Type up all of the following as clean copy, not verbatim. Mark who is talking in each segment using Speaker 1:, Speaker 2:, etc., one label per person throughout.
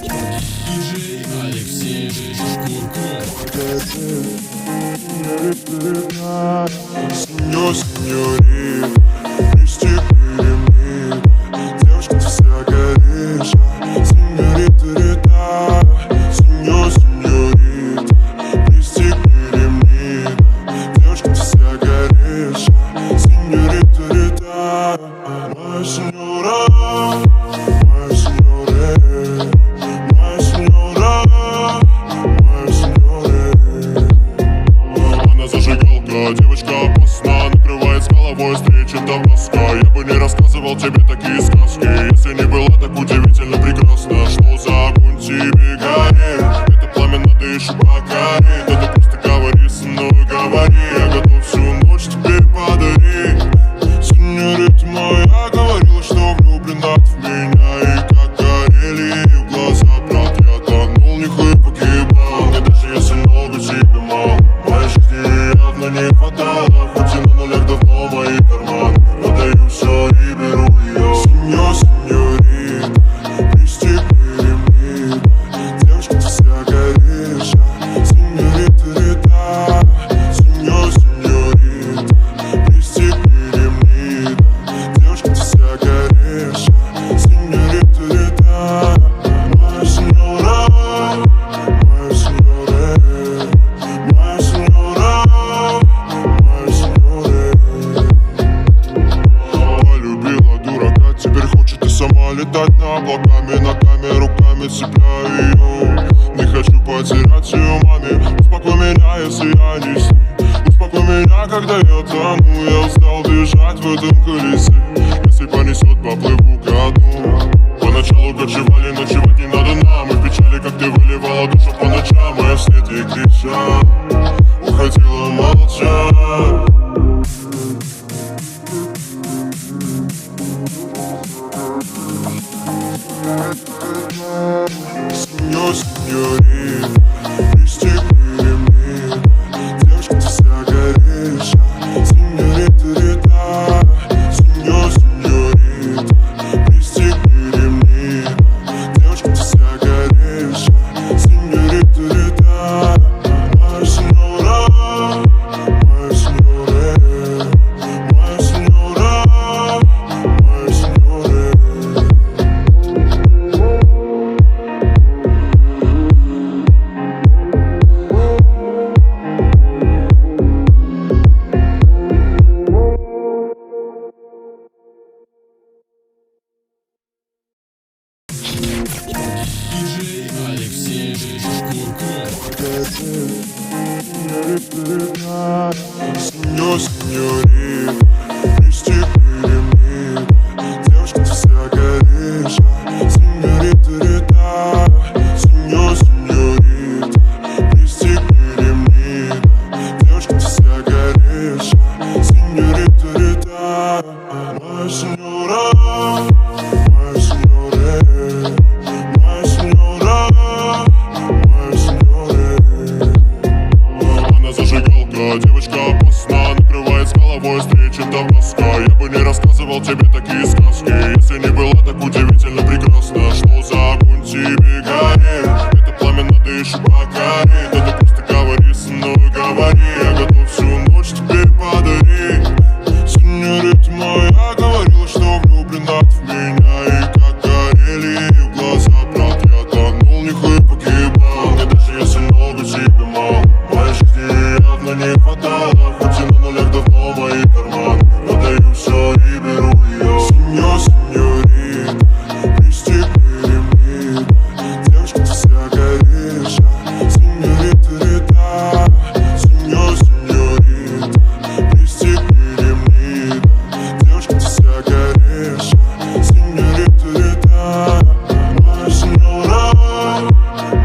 Speaker 1: Диджей Алексей Шкурков.
Speaker 2: Сеньорит, листик перемит. Девушка, ты вся горишь. Сеньорита, сеньорит, листик перемит. Девушка, ты вся горишь. Сеньорита, моя сеньора, моя сеньора, моя сеньора, моя сеньора. Она зажигалка, девочка опасна, накрывает с головой встречи Табаско. Я бы не рассказывал тебе такие сказки, если не была так удивительно прекрасна. Что за огонь тебе горит? Это пламя надо еще покорить. Да ты просто говори со мной, говори. Я готов всю ночь тебе подарить. Сеньорита моя говорила, что влюблена в меня. И как горели ее глаза, брат, я тонул в них и погибал. Мне даже если много тебе мало, моей жизни явно не хватало. Хоть и на нулях давно мои карманы, продаю все и беру ее. Сеньорит, листик перемит. Девушка, ты вся горишь. Сеньорита, сеньорит, листик перемит. Девушка, ты вся горишь. Сеньорита, моя сеньора, моя сеньора, моя сеньора, моя сеньора. Полюбила дурака, теперь хочет и сама летать на облаками. Ногами, руками цепляю ее. Не хочу потерять ее, маме. Успокой меня, если я не с ней. Успокой меня, когда я тону. Я устал бежать в этом колесе. Если понесет, поплыву ко дну. Поначалу кочевали, ночевать не надо нам. И в печали, как ты выливала душу по ночам. А я вслед ей кричал, уходила молча. Сеньорит, листик перемит. Девушка, ты вся горишь. Сеньорита, сеньорит, листик перемит. Девушка, ты вся горишь. Сеньорита, моя сеньора, моя сеньора, моя сеньора, моя сеньора.
Speaker 1: Диджей Алексей Шкурков.
Speaker 2: Сеньорит, листик перемит. Девушка, ты вся горишь. Сеньорита, сеньорит, листик перемит. Девушка, ты вся горишь. Сеньорита, моя сеньора, моя сеньора, моя сеньора, моя сеньора. Она зажигалка, девочка опасна, накрывает с головой встречи Табаско. Я бы не рассказывал тебе такие сказки, если не была так удивительно прекрасна. Что за огонь тебе горит? Это пламя надо еще покорить. Да ты просто говори со мной, говори. Я готов всю ночь тебе подарить. Сеньорита моя говорила, что влюблена в меня. И как горели ее глаза, брат, я тонул в них и погибал. Мне даже если много тебе мало, моей жизни явно не хватало. Хоть и на нулях давно мои карманы, продаю все и беру ее. Сеньорит, листик перемит. Девушка, ты вся горишь. Сеньорита, сеньорит, листик перемит. Девушка, ты вся горишь. Сеньорита, моя сеньора,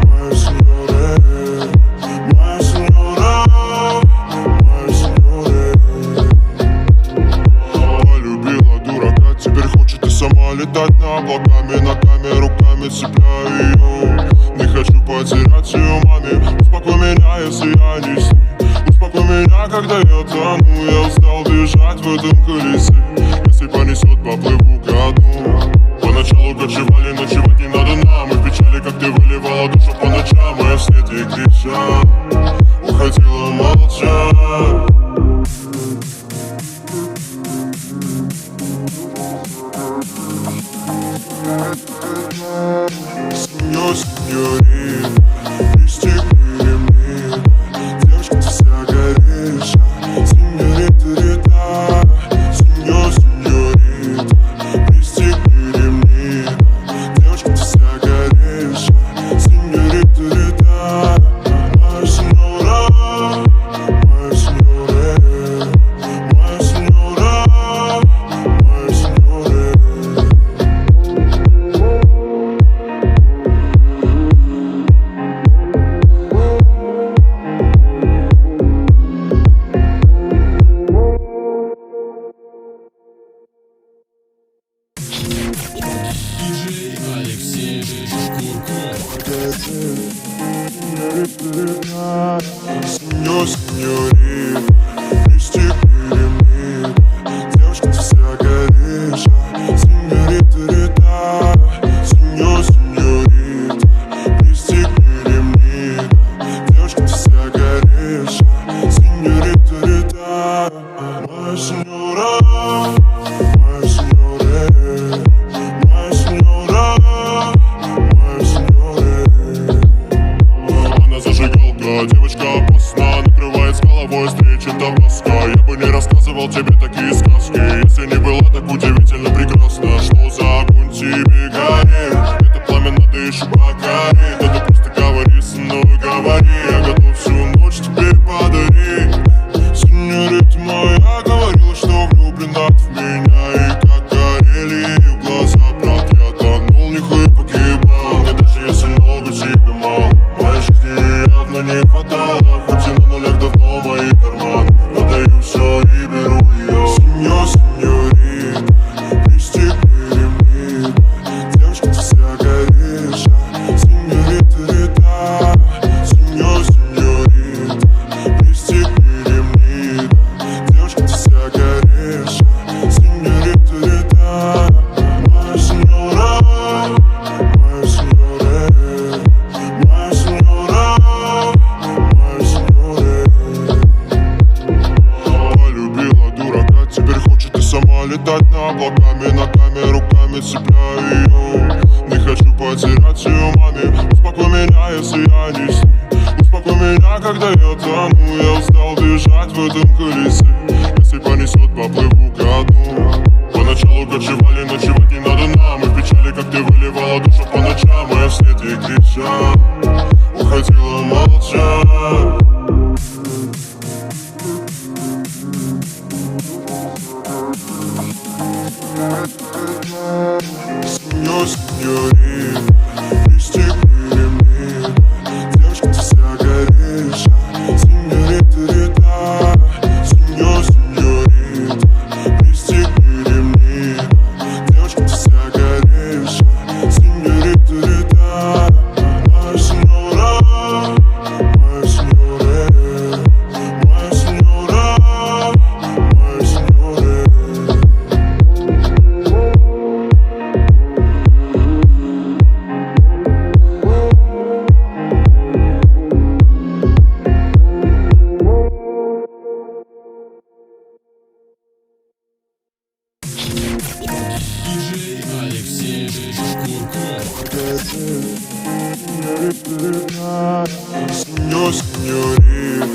Speaker 2: моя сеньора, моя сеньора, моя сеньора. Полюбила дурака, теперь хочет и сама летать на облаками. Ногами, руками цепляю ее. Не хочу потерять ее, маме. Успокой меня, если я не с ней. Успокой меня, когда я тону. Я устал бежать в этом колесе. Если понесет, поплыву ко дну. Поначалу кочевали, ночевать не надо нам. И в печали, как ты ночам, а я вслед ей кричал, уходила молча. Сеньор, сеньорит, пристегни ремни. Девочка, ты вся горишь, сеньорита Рита. Сеньор, сеньорит, пристегни ремни. Девочка, ты вся горишь, сеньорита Рита. Моя сеньора, моя сеньора, моя сеньора, моя сеньора.
Speaker 1: Диджей Алексей Курков.
Speaker 2: Сеньор, сеньорит, пристегни ремни. Девочка, ты вся горишь, сеньорита Рита. Сеньор, сеньорит, пристегни ремни. Девочка, ты вся горишь, сеньорита Рита. Моя сеньора, моя сеньора, моя сеньора, моя сеньора. Она зажигалка, девочка опасна, накрывает с головой встречи Табаско. Я бы не рассказывал тебе такие сказки, если не была так удивительно прекрасна. Что за огонь тебе горит? Это пламя надо еще покорить. Да ты просто говори со мной, говори. Я готов всю ночь тебе подарить. Сеньорита моя говорила, что влюблена в меня. И как горели ее глаза, брат, я тонул в них и погибал. Мне даже если много тебе мало, моей жизни явно не хватало. Хоть и на нулях давно мои карманы, отдаю все и беру ее. Сеньор, сеньорит, пристегни ремни. Девочка, ты вся горишь, сеньорита Рита. Сеньор, сеньорит, пристегни ремни. Девочка, ты вся горишь, сеньорита Рита. Моя сеньора, моя сеньора, моя сеньора, моя сеньора. Полюбила дурака, теперь хочет и сама летать на облаками. Ногами, руками цепляю ее. Не хочу потерять ее маме. Успокой меня, если я не с ней. Успокой меня, когда я тону. Я устал бежать в этом колесе. Если понесет, поплыву ко дну. Поначалу кочевали, ночевать не надо нам. И в печали, как ты выливала душу по ночам, а я вслед ей кричал, уходила молча. Сеньор, сеньорит, пристегни ремни. Девочка, ты вся горишь, сеньорита Рита. Сеньор, сеньорит, пристегни ремни. Девочка, ты вся горишь, сеньорита Рита. Моя сеньора, моя сеньора, моя сеньора, моя сеньора.
Speaker 1: Диджей Алексей Курков.
Speaker 2: Сеньор, сеньорит,